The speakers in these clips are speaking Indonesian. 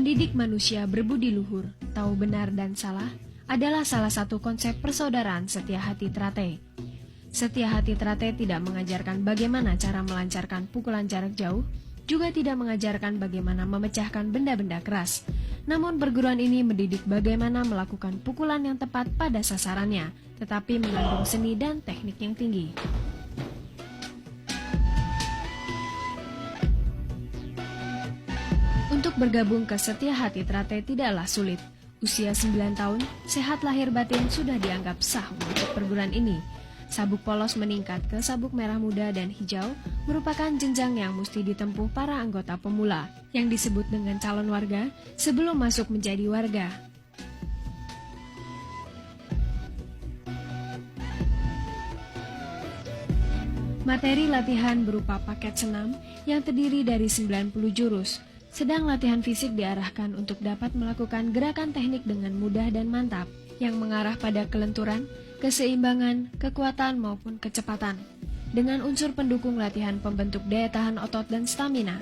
Mendidik manusia berbudi luhur, tahu benar dan salah, adalah salah satu konsep persaudaraan Setia Hati Trate. Setia Hati Trate tidak mengajarkan bagaimana cara melancarkan pukulan jarak jauh, juga tidak mengajarkan bagaimana memecahkan benda-benda keras. Namun perguruan ini mendidik bagaimana melakukan pukulan yang tepat pada sasarannya, tetapi mengandung seni dan teknik yang tinggi. Untuk bergabung ke Setia Hati Trate tidaklah sulit. Usia 9 tahun, sehat lahir batin sudah dianggap sah untuk perguruan ini. Sabuk polos meningkat ke sabuk merah muda dan hijau merupakan jenjang yang mesti ditempuh para anggota pemula, yang disebut dengan calon warga sebelum masuk menjadi warga. Materi latihan berupa paket senam yang terdiri dari 90 jurus. Sedang latihan fisik diarahkan untuk dapat melakukan gerakan teknik dengan mudah dan mantap, yang mengarah pada kelenturan, keseimbangan, kekuatan maupun kecepatan. Dengan unsur pendukung latihan pembentuk daya tahan otot dan stamina.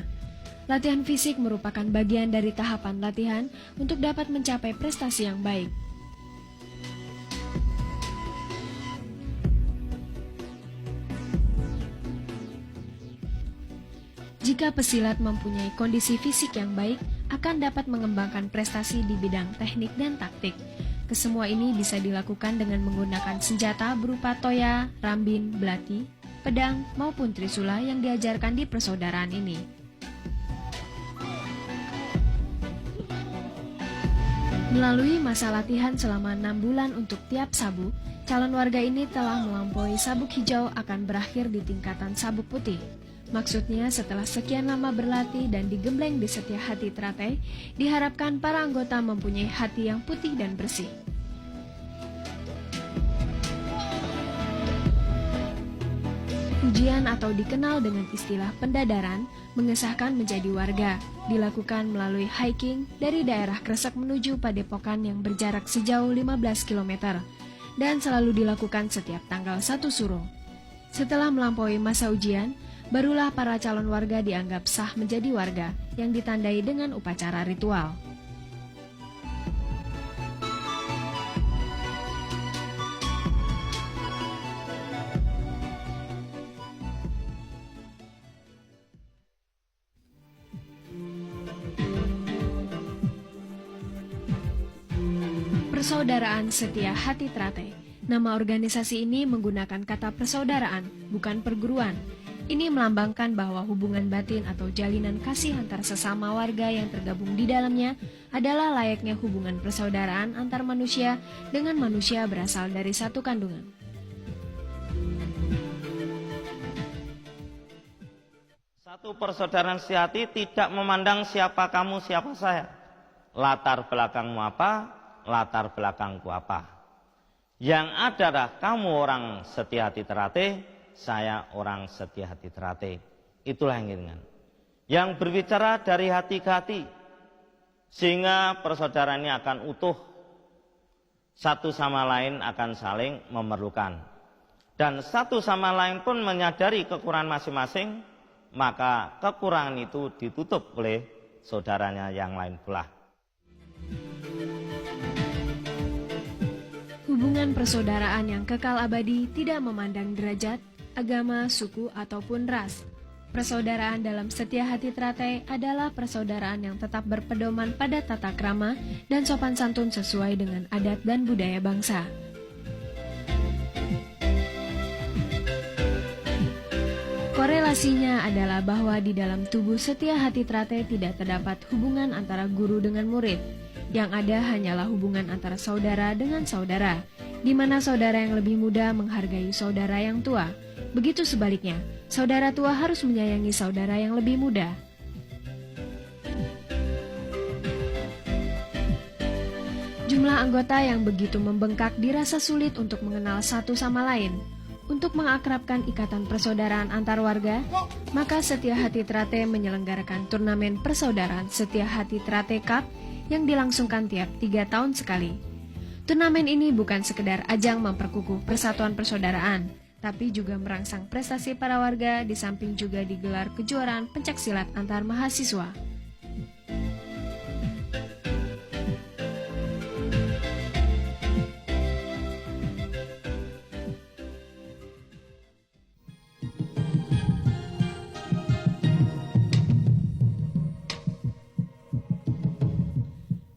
Latihan fisik merupakan bagian dari tahapan latihan untuk dapat mencapai prestasi yang baik. Jika pesilat mempunyai kondisi fisik yang baik, akan dapat mengembangkan prestasi di bidang teknik dan taktik. Kesemua ini bisa dilakukan dengan menggunakan senjata berupa toya, rambin, belati, pedang, maupun trisula yang diajarkan di persaudaraan ini. Melalui masa latihan selama 6 bulan untuk tiap sabuk, calon warga ini telah melampaui sabuk hijau akan berakhir di tingkatan sabuk putih. Maksudnya setelah sekian lama berlatih dan digembleng di Setia Hati Trate, diharapkan para anggota mempunyai hati yang putih dan bersih. Ujian atau dikenal dengan istilah pendadaran, mengesahkan menjadi warga, dilakukan melalui hiking dari daerah Kresek menuju Padepokan yang berjarak sejauh 15 km, dan selalu dilakukan setiap tanggal 1 Suro. Setelah melampaui masa ujian, barulah para calon warga dianggap sah menjadi warga yang ditandai dengan upacara ritual. Persaudaraan Setia Hati Trate. Nama organisasi ini menggunakan kata persaudaraan, bukan perguruan. Ini melambangkan bahwa hubungan batin atau jalinan kasih antar sesama warga yang tergabung di dalamnya adalah layaknya hubungan persaudaraan antar manusia dengan manusia berasal dari satu kandungan. Satu persaudaraan sejati tidak memandang siapa kamu, siapa saya. Latar belakangmu apa, latar belakangku apa. Yang adalah kamu orang Setia Hati Trate, saya orang Setia Hati Trate. Itulah yang inginkan. Yang berbicara dari hati ke hati, sehingga persaudaraan ini akan utuh. Satu sama lain akan saling memerlukan. Dan satu sama lain pun menyadari kekurangan masing-masing, maka kekurangan itu ditutup oleh saudaranya yang lain pula. Hubungan persaudaraan yang kekal abadi tidak memandang derajat, agama, suku, ataupun ras. Persaudaraan dalam Setia Hati Trate adalah persaudaraan yang tetap berpedoman pada tata krama dan sopan santun sesuai dengan adat dan budaya bangsa. Korelasinya adalah bahwa di dalam tubuh Setia Hati Trate tidak terdapat hubungan antara guru dengan murid. Yang ada hanyalah hubungan antara saudara dengan saudara, di mana saudara yang lebih muda menghargai saudara yang tua. Begitu sebaliknya, saudara tua harus menyayangi saudara yang lebih muda. Jumlah anggota yang begitu membengkak dirasa sulit untuk mengenal satu sama lain. Untuk mengakrabkan ikatan persaudaraan antar warga, maka Setia Hati Trate menyelenggarakan turnamen persaudaraan Setia Hati Trate Cup yang dilangsungkan tiap 3 tahun sekali. Turnamen ini bukan sekedar ajang memperkukuh persatuan persaudaraan, tapi juga merangsang prestasi para warga, di samping juga digelar kejuaraan pencaksilat antar mahasiswa.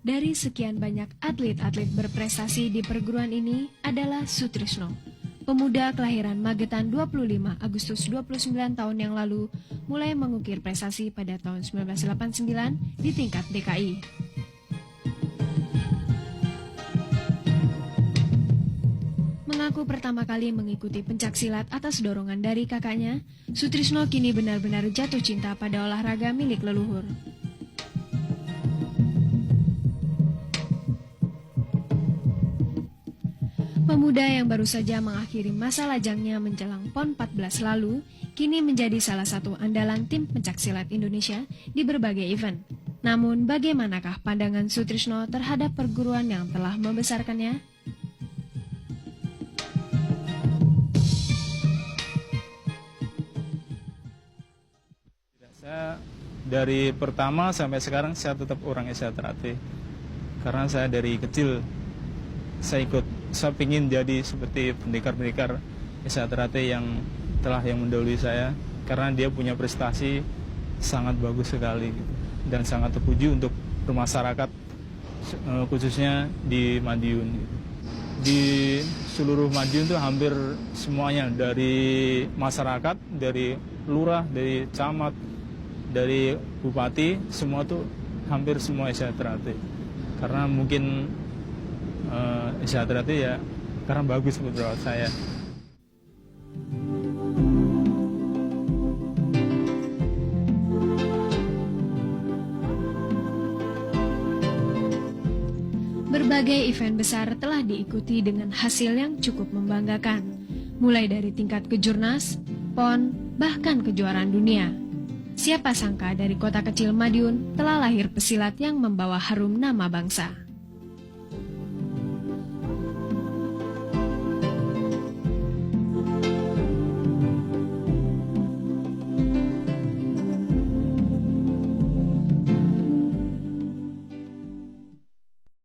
dari sekian banyak atlet-atlet berprestasi di perguruan ini adalah Sutrisno. Pemuda kelahiran Magetan 25 Agustus 29 tahun yang lalu mulai mengukir prestasi pada tahun 1989 di tingkat DKI. Mengaku pertama kali mengikuti pencaksilat atas dorongan dari kakaknya, Sutrisno kini benar-benar jatuh cinta pada olahraga milik leluhur. Pemuda yang baru saja mengakhiri masa lajangnya menjelang PON 14 lalu, kini menjadi salah satu andalan tim pencaksilat Indonesia di berbagai event. Namun, bagaimanakah pandangan Sutrisno terhadap perguruan yang telah membesarkannya? Saya dari pertama sampai sekarang saya tetap orang SHTRAT. Karena saya dari kecil saya ingin jadi seperti pendekar-pendekar SHTRAT yang mendahului saya, karena dia punya prestasi sangat bagus sekali gitu, dan sangat terpuji untuk bermasyarakat, khususnya di Madiun gitu. Di seluruh Madiun itu hampir semuanya, dari masyarakat, dari lurah, dari camat, dari bupati, semua tuh hampir semua SHTRAT. Karena mungkin SHTRAT ya karena bagus menurut saya. Berbagai event besar telah diikuti dengan hasil yang cukup membanggakan, mulai dari tingkat kejurnas, PON, bahkan kejuaraan dunia. Siapa sangka dari kota kecil Madiun telah lahir pesilat yang membawa harum nama bangsa.